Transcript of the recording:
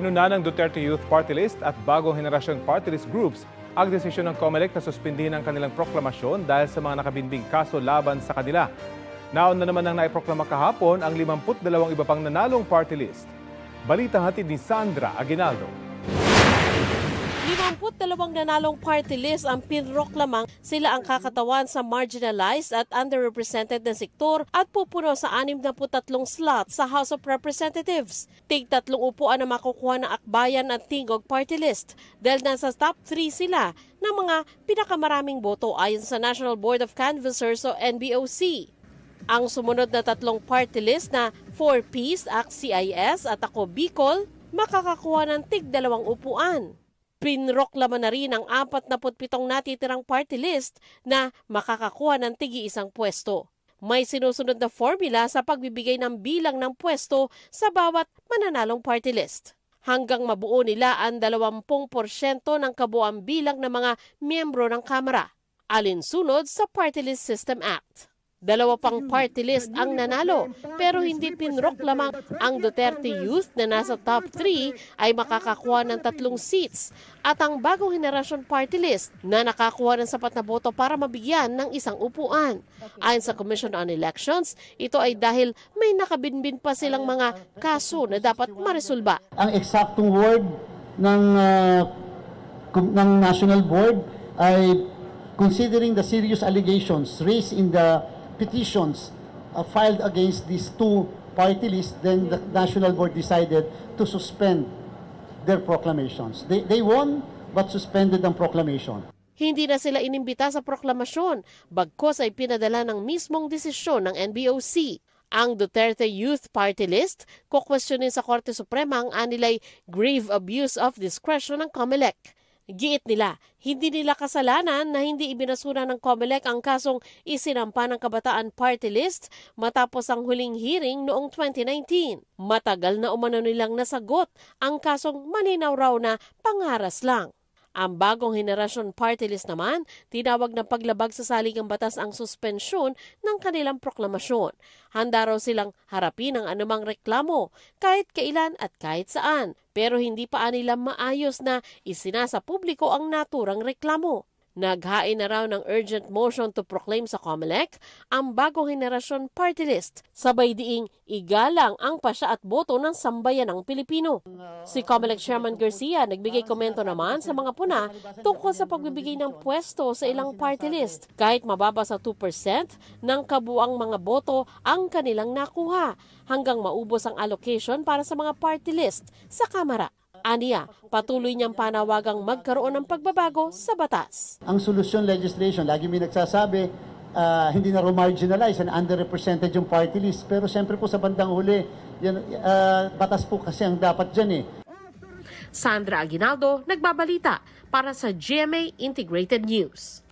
Inuna ng Duterte Youth Party List at Bagong Henerasyon Party List groups ang desisyon ng COMELEC na suspindihin ang kanilang proklamasyon dahil sa mga nakabinbing kaso laban sa kanila. Naon na naman ang naiproklama kahapon ang 52 iba pang nanalong party list. Balitang hatid ni Sandra Aguinaldo. 52 nanalong party list ang pinroklamang sila ang kakatawan sa marginalized at underrepresented na sektor at pupuno sa 63 slots sa House of Representatives. Tig-3 upuan na makukuha ng Akbayan at Tingog party list dahil nasa top 3 sila ng mga pinakamaraming boto ayon sa National Board of Canvassers o NBOC. Ang sumunod na 3 party list na 4Ps, ACT-CIS at Ako Bicol, makakakuha ng tig-2 upuan. Pinroklama na rin ang 47 natitirang party list na makakakuha ng tig-1 pwesto. May sinusunod na formula sa pagbibigay ng bilang ng pwesto sa bawat mananalong party list. Hanggang mabuo nila ang 20% ng kabuuang bilang ng mga miyembro ng Kamara, alinsunod sa Party List System Act. 2 pang party list ang nanalo pero hindi pinroklamang ang Duterte Youth na nasa top 3 ay makakakuha ng 3 seats at ang Bagong Henerasyon Party List na nakakuha ng sapat na boto para mabigyan ng 1 upuan. Ayon sa Commission on Elections, ito ay dahil may nakabinbin pa silang mga kaso na dapat maresolba. Ang eksaktong word ng National Board ay considering the serious allegations raised in the petitions filed against these 2 party lists, then the National Board decided to suspend their proclamations. They won but suspended ang proclamation. Hindi na sila inimbita sa proklamasyon, bagkos ay pinadala ng mismong desisyon ng NBOC. Ang Duterte Youth Party List, kukwestiyonin sa Korte Suprema ang anilay grave abuse of discretion ng COMELEC. Giit nila, hindi nila kasalanan na hindi ibinasura ng COMELEC ang kasong isinampa ng Kabataan Party List matapos ang huling hearing noong 2019. Matagal na umano nilang nasagot ang kasong malinaw raw na pangaras lang. Ang Bagong Henerasyon Party List naman, tinawag na paglabag sa saligang batas ang suspensyon ng kanilang proklamasyon. Handa raw silang harapin ang anumang reklamo, kahit kailan at kahit saan. Pero hindi pa nila maayos na isinasa publiko ang naturang reklamo. Naghain na raw ng urgent motion to proclaim sa COMELEC ang Bagong Henerasyon Party List, sabay diing igalang ang pasya at boto ng sambayanang Pilipino. Si COMELEC Chairman Garcia nagbigay komento naman sa mga puna tungkol sa pagbibigay ng pwesto sa ilang party list kahit mababa sa 2% ng kabuang mga boto ang kanilang nakuha hanggang maubos ang allocation para sa mga party list sa Kamara. Aniya, patuloy niyang panawagang magkaroon ng pagbabago sa batas. Ang solusyon legislation, lagi may nagsasabi, hindi na marginalize and underrepresented yung party list. Pero siyempre po sa bandang huli, yan, batas po kasi ang dapat dyan eh. Sandra Aguinaldo, nagbabalita para sa GMA Integrated News.